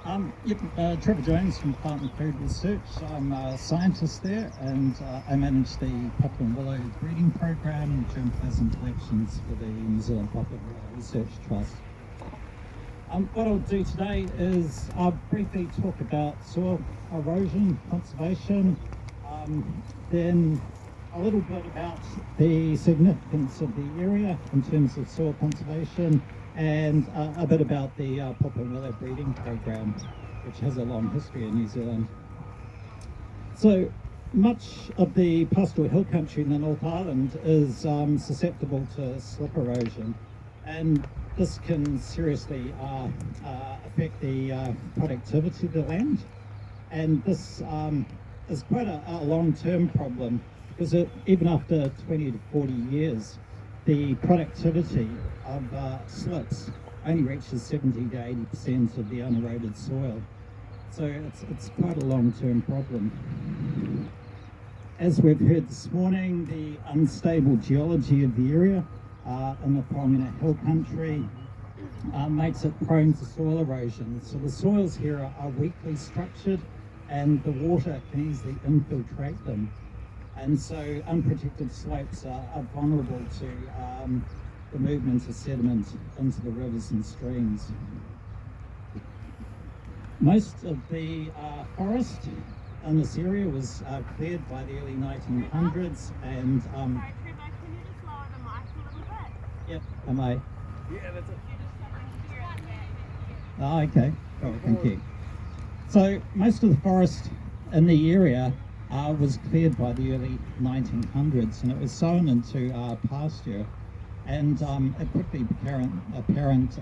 Trevor Jones from Department of Food Research. I'm a scientist there, and I manage the Poplar and Willow breeding program, germplasm collections for the New Zealand Poplar Research Trust. What I'll do today is briefly talk about soil erosion conservation, then a little bit about the significance of the area in terms of soil conservation, and a bit about the Poplar and Willow breeding program, which has a long history in New Zealand. So much of the pastoral hill country in the North Island is susceptible to slip erosion, and this can seriously affect the productivity of the land. And this is quite a long-term problem, because even after 20 to 40 years, the productivity of slips only reaches 70 to 80% of the uneroded soil. So it's quite a long-term problem. As we've heard this morning, the unstable geology of the area in the Pohangina hill country makes it prone to soil erosion. So the soils here are weakly structured, and the water can easily infiltrate them. And so unprotected slopes are vulnerable to the movement of sediment into the rivers and streams. Most of the forest in this area was cleared by the early 1900s, and Sorry, Trevor, can you just lower the mic a little bit? yep, am I? Yeah, that's it. Oh, okay. Oh, thank you. So most of the forest in the area was cleared by the early 1900s, and it was sown into pasture. And it quickly became apparent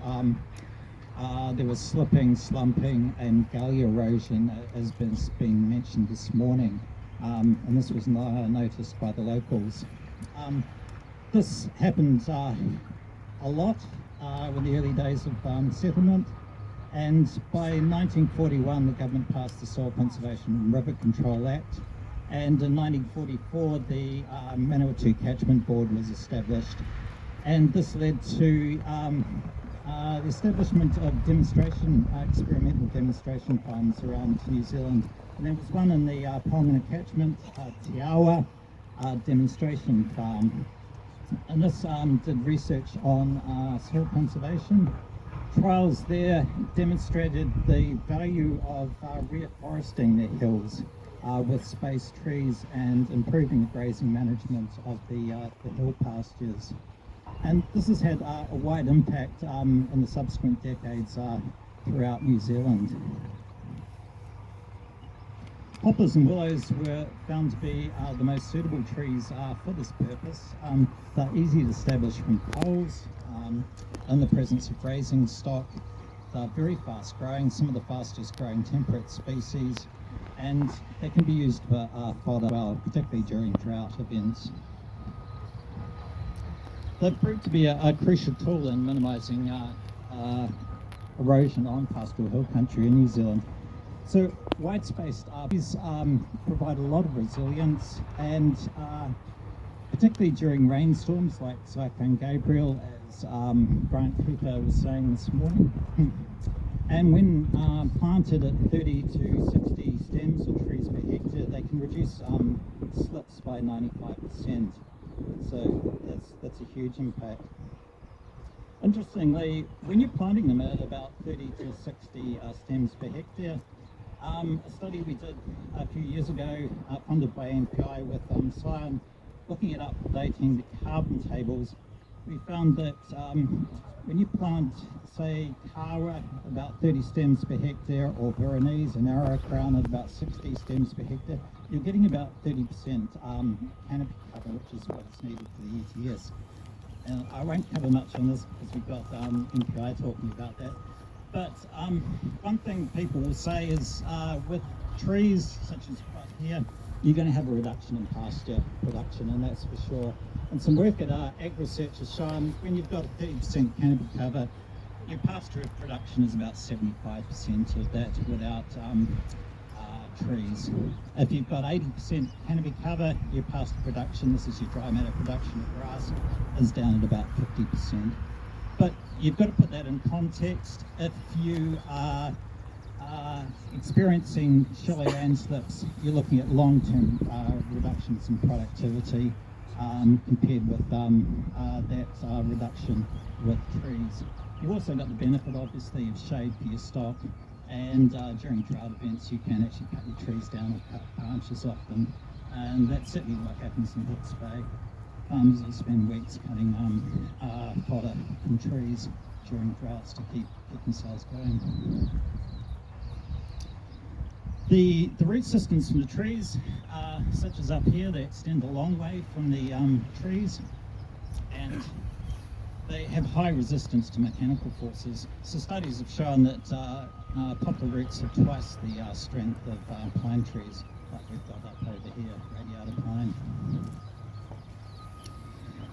there was slipping, slumping, and gully erosion, as has been mentioned this morning. And this was noticed by the locals. This happened a lot in the early days of settlement. And by 1941, the government passed the Soil Conservation and River Control Act. And in 1944, the Manawatu Catchment Board was established. And this led to the establishment of experimental demonstration farms around New Zealand. And there was one in the Pohangina Catchment, Te Awa demonstration farm. And this did research on soil conservation. Trials there demonstrated the value of reforesting the hills with spaced trees and improving the grazing management of the hill pastures. And this has had a wide impact in the subsequent decades throughout New Zealand. Poplars and willows were found to be the most suitable trees for this purpose. They're easy to establish from poles in the presence of grazing stock. They're very fast growing, some of the fastest growing temperate species, and they can be used for fodder well, particularly during drought events. They've proved to be a crucial tool in minimising erosion on pastoral hill country in New Zealand. So wide-spaced trees provide a lot of resilience, and particularly during rainstorms like Cyclone Gabriel, as Brian Cooper was saying this morning. And when planted at 30 to 60 stems or trees per hectare, they can reduce slips by 95%. So that's a huge impact. Interestingly, when you're planting them at about 30 to 60 stems per hectare, a study we did a few years ago, funded by MPI with SciARM, looking at updating the carbon tables, we found that when you plant, say, Kawa about 30 stems per hectare, or Veronese and Arrow Crown at about 60 stems per hectare, you're getting about 30% canopy cover, which is what is needed for the ETS. And I won't cover much on this because we've got MPI talking about that. But one thing people will say is with trees such as right here, you're going to have a reduction in pasture production, and that's for sure. And some work at Ag Research has shown when you've got a 30% canopy cover, your pasture production is about 75% of that without trees. If you've got 80% canopy cover, your pasture production, this is your dry matter production of grass, is down at about 50%. But you've got to put that in context. If you are experiencing shallow landslips, you're looking at long-term reductions in productivity compared with that reduction with trees. You've also got the benefit, obviously, of shade for your stock, and during drought events, you can actually cut your trees down or cut branches off them, and that's certainly what happens in Hawke's Bay. Farmers will spend weeks cutting fodder from trees during droughts to keep themselves going. The root systems from the trees, such as up here, they extend a long way from the trees, and they have high resistance to mechanical forces. So studies have shown that poplar roots have twice the strength of pine trees, like we've got up over here, radiata pine.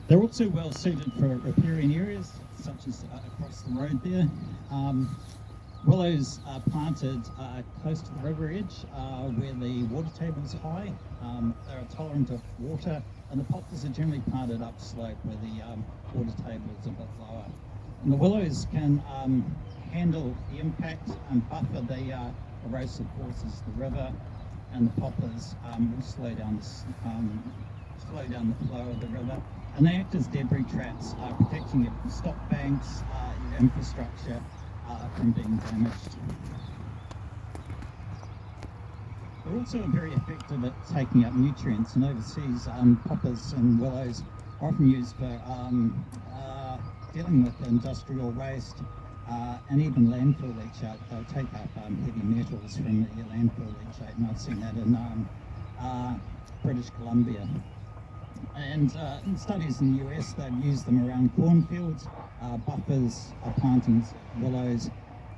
They're also well suited for riparian areas, such as across the road there. Willows are planted close to the river edge where the water table is high. They're tolerant of water, and the poplars are generally planted upslope where the water table is a bit lower. And the willows can handle the impact and buffer the erosive forces of the river, and the poplars will slow down the flow of the river. And they act as debris traps, protecting your stock banks, your infrastructure from being damaged. They're also very effective at taking up nutrients, and overseas poplars and willows are often used for dealing with industrial waste and even landfill leachate. They'll take up heavy metals from the landfill leachate, and I've seen that in British Columbia. And in studies in the US, they've used them around cornfields, buffers, plantings, willows,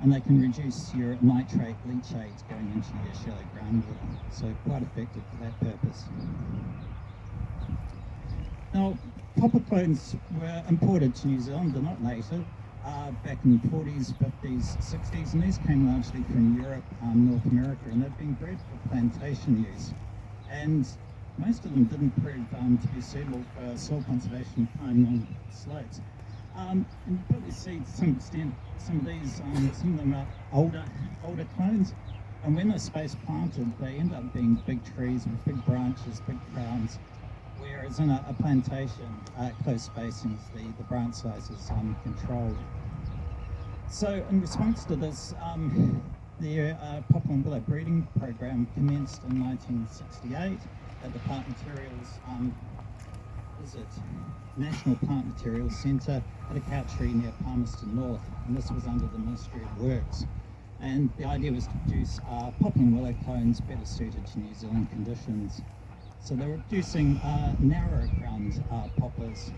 and they can reduce your nitrate leachate going into your shallow groundwater. So quite effective for that purpose. Now, poplar clones were imported to New Zealand. They're not native. Back in the 40s, 50s, 60s, and these came largely from Europe, North America, and they've been bred for plantation use. And most of them didn't prove to be suitable for soil conservation climbing on slopes. And you probably see to some extent some of these, some of them are older clones, and when they're space planted, they end up being big trees with big branches, big crowns, whereas in a plantation, close spacings, the branch size is controlled. So in response to this, the poplar and willow breeding program commenced in 1968 at the Plant Materials National Plant Materials Centre at a country near Palmerston North, and this was under the Ministry of Works. And the idea was to produce poplar and willow clones better suited to New Zealand conditions. So they were producing narrower crowned poplars,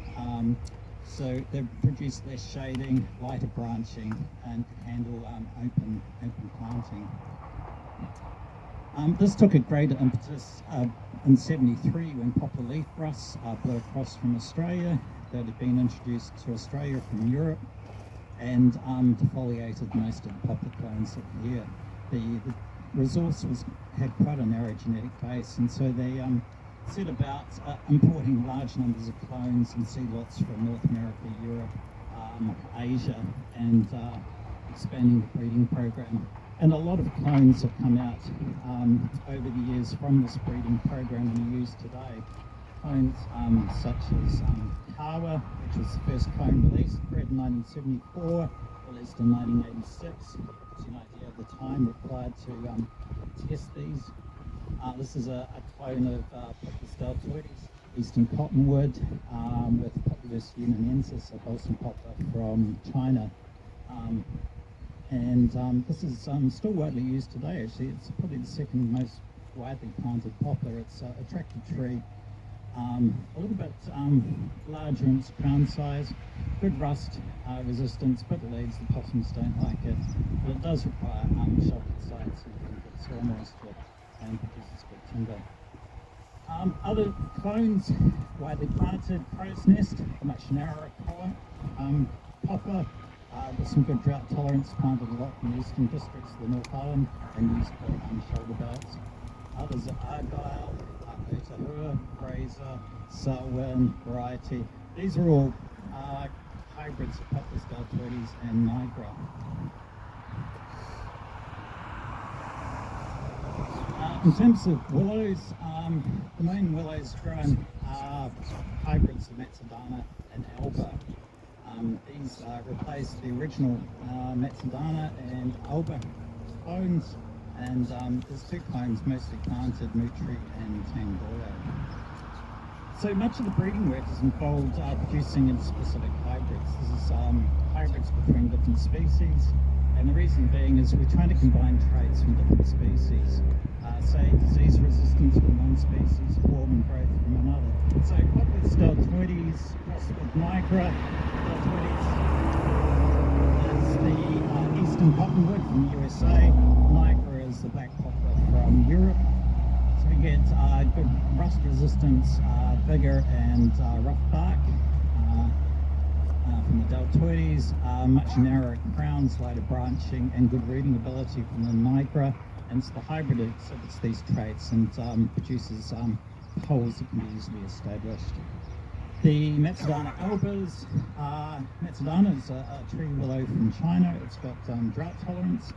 so they produce less shading, lighter branching, and could handle open planting. This took a greater impetus in '73 when poplar leaf rusts blew across from Australia, that had been introduced to Australia from Europe, and defoliated most of the poplar clones that were here. The resource had quite a narrow genetic base, and so they set about importing large numbers of clones and seedlots from North America, Europe, Asia, and expanding the breeding program. And a lot of clones have come out over the years from this breeding program and are used today. Clones such as Kawa, which was the first clone released, bred in 1974, released in 1986. Gives you an idea of the time required to test these. This is a clone of Poplar deltoides, eastern cottonwood, with Populus unionensis, a balsam poplar from China. And this is still widely used today, actually. It's probably the second most widely planted poplar. It's an attractive tree, a little bit larger in its crown size, good rust resistance, bit of leaves, the possums don't like it, but it does require sheltered sites and good soil moisture and produces good timber. Other clones widely planted, crow's nest, a much narrower core, poplar, with some good drought tolerance, planted a lot in the eastern districts of the North Island and used for shoulder belts. Others are Argyle, Otahua, Fraser, Selwyn, Variety. These are all hybrids of Poplar deltoides and Nigra. In terms of willows, the main willows grown are hybrids of Matsudana and Alba. These replace the original Matsudana and Alba clones, and there's two clones mostly planted, Mutri and Tangoya. So much of the breeding work is involved producing in specific hybrids. This is hybrids between different species, and the reason being is we're trying to combine traits from different species. Say disease resistance from one species, form and growth from another. So Poplar's deltoides crossed with Nigra. Deltoides is the eastern cottonwood from the USA. Nigra is the black poplar from Europe. So we get good rust resistance, vigor and rough bark from the deltoides, much narrower crowns, lighter branching and good rooting ability from the Nigra. And so the hybrid exhibits these traits and produces poles that can be easily established. The Matsudana albas, Matsudana is a tree willow from China. It's got drought tolerance.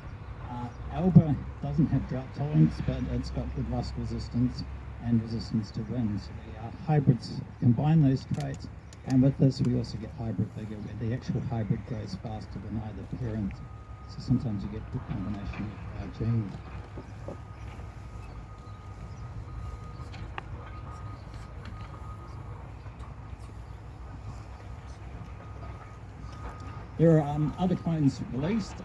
Alba doesn't have drought tolerance, but it's got good rust resistance and resistance to wind. So the hybrids combine those traits, and with this we also get hybrid vigor, where the actual hybrid grows faster than either parent. So sometimes you get a good combination of genes. There are other clones released.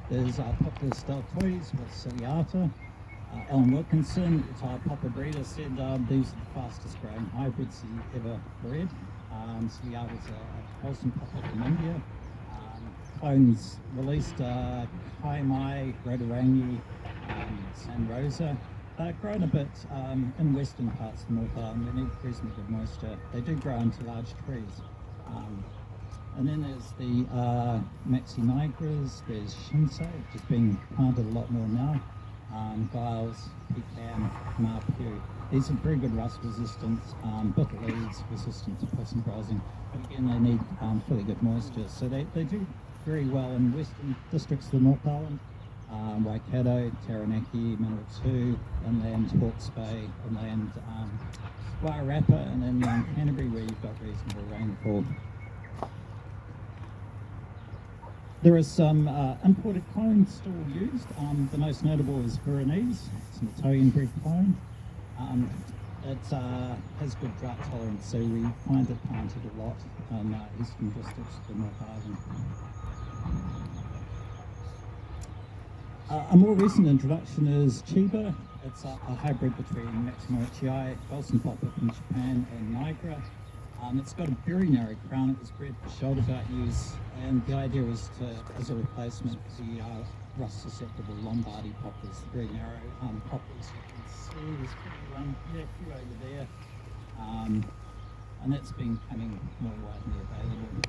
There's Poplar's deltoides with Ciliata. Alan Wilkinson, retired Poplar breeder, said these are the fastest growing hybrids he ever bred. Ciliata's a wholesome poplar from India. Clones released Kai Mai, Rodorangi, San Rosa. They're grown a bit in western parts of the North Island. They need reasonably good moisture. They do grow into large trees. And then there's the Maxi Nigras, there's Shinsei, which is being planted a lot more now, Giles, Pecan, Marpew. These are very good rust resistance, bitter leaves, resistant to pest and browsing, but again they need fairly good moisture. So they do very well in western districts of the North Island, Waikato, Taranaki, Manawatu, inland Hawke's Bay, inland Wairarapa, and inland Canterbury where you've got reasonable rainfall. There are some imported clones still used. The most notable is Veronese. It's an Italian bred clone. It has good drought tolerance, so we find it planted a lot in eastern districts of the North Island. A more recent introduction is Chiba. It's a hybrid between Maximo Chiai, Balsam poplar from Japan, and Nigra. It's got a very narrow crown. It was bred for shoulder dart use, and the idea was to, as a replacement, the rust susceptible Lombardy poplars, the very narrow poplars you can see. There's one, yeah, a few over there, and that's been becoming more widely available.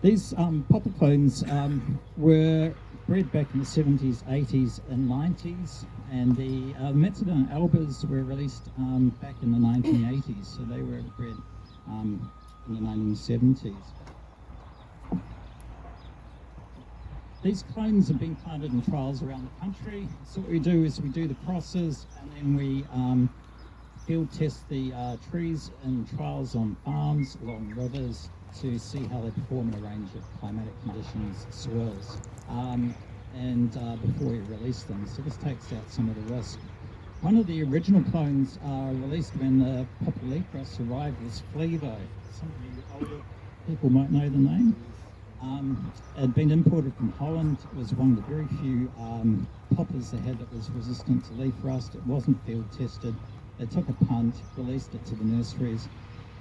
These poplar clones were bred back in the 70s, 80s and 90s, and the Matsudana albas were released back in the 1980s, so they were bred in the 1970s. These clones have been planted in trials around the country. So what we do is we do the crosses, and then we field test the trees in trials on farms, along rivers, to see how they perform in a range of climatic conditions, soils, and before we release them. So this takes out some of the risk. One of the original clones released when the Poplar arrived was Flevo. Some of you older people might know the name. It had been imported from Holland. It was one of the very few poplars they had that was resistant to leaf rust. It wasn't field tested. They took a punt, released it to the nurseries,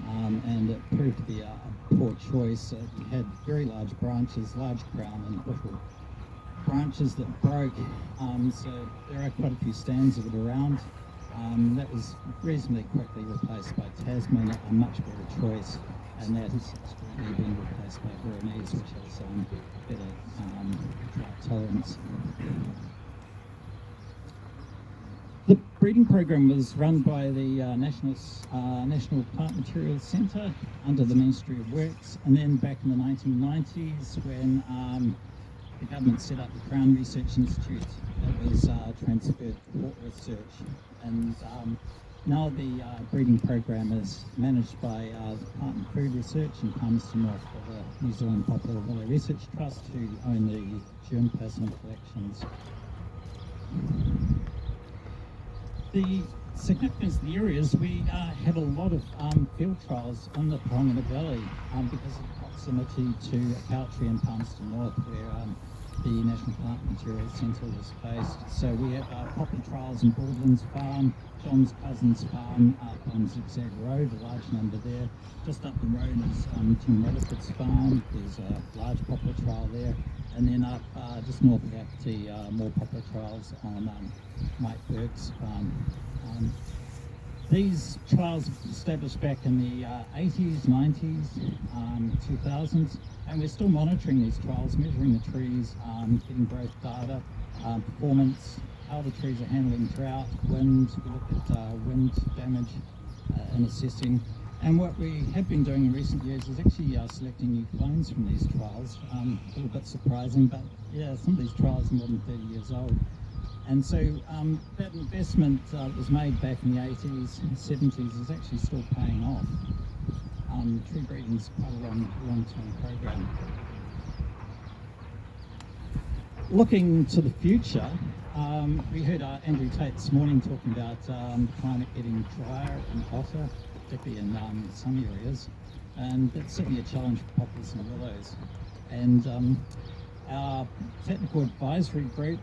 and it proved to be a poor choice. It had very large branches, large crown, and little branches that broke. So there are quite a few stands of it around. That was reasonably quickly replaced by Tasman, a much better choice, and that has subsequently been replaced by Veronese, which has better drought tolerance. The breeding program was run by the National Plant Materials Centre under the Ministry of Works, and then back in the 1990s when the government set up the Crown Research Institute. It was transferred to Port Research, and now the breeding program is managed by Department of Food Research in Palmerston North for the New Zealand Poplar Willow Research Trust, who own the germplasm collections. The significance of the area is we had a lot of field trials in the Pohangina Valley because of the proximity to Country and Palmerston North, where the National Plant Materials Centre was based. So we have poplar trials in Broadlands Farm, John's Cousins Farm up on Zigzag Road, a large number there. Just up the road is Tim Rutherford's farm. There's a large poplar trial there. And then up just north of Apathy, more poplar trials on Mike Burke's farm. These trials established back in the 80s, 90s, 2000s, and we're still monitoring these trials, measuring the trees, getting growth data, performance, how the trees are handling drought, wind. We look at wind damage and assessing. And what we have been doing in recent years is actually selecting new clones from these trials. A little bit surprising, but yeah, some of these trials are more than 30 years old. And so that investment that was made back in the 80s and 70s is actually still paying off. Tree breeding is quite a long-term program. Looking to the future, we heard Andrew Tate this morning talking about the climate getting drier and hotter, particularly in some areas, and that's certainly a challenge for poplars and willows. And our technical advisory group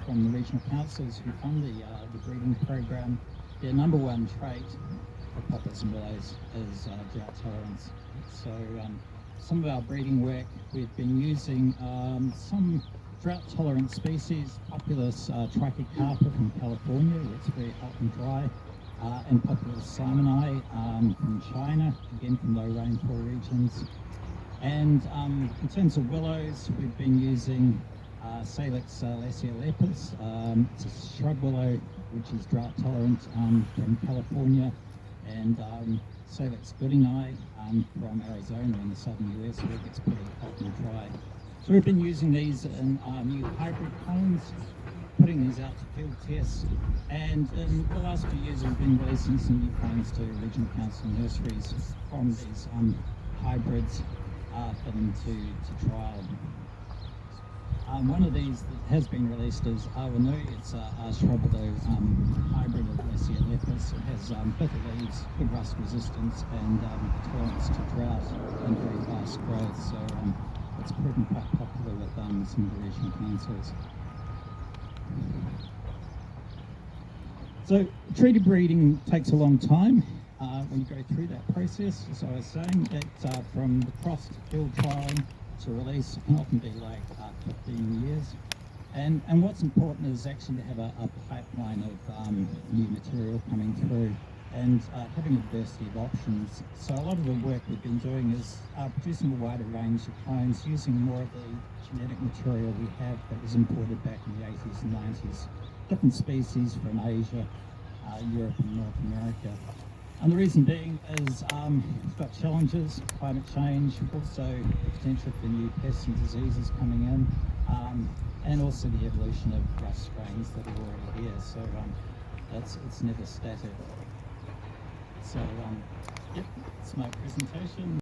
from the regional councils who fund the breeding program, their number one trait for poplars and willows is drought tolerance. So some of our breeding work, we've been using some drought tolerant species, Populus trichocarpa from California, where it's very hot and dry, and Populus simoni from China, again from low rainfall regions. And in terms of willows, we've been using Salix laciolepis. It's a shrub willow which is drought tolerant from California, and Salix goodingi from Arizona in the southern US, where it gets pretty hot and dry. So we've been using these in new hybrid clones, putting these out to field tests, and in the last few years we've been releasing some new clones to regional council nurseries from these hybrids for them to trial. One of these that has been released is Awanu. It's a shrub willow hybrid of laciolepis. It has bitter leaves, good rust resistance, and tolerance to drought and very fast growth. So it's proven quite popular with some of the regional councils. So treaty breeding takes a long time when you go through that process. As I was saying, that from the cross to field trialing to release can often be like 15 years. And what's important is actually to have a pipeline of new material coming through and having a diversity of options. So a lot of the work we've been doing is producing a wider range of clones using more of the genetic material we have that was imported back in the 80s and 90s. Different species from Asia, Europe and North America. And the reason being is we've got challenges, climate change, also the potential for new pests and diseases coming in, and also the evolution of rust strains that are already here. So it's never static. So, yep, that's my presentation.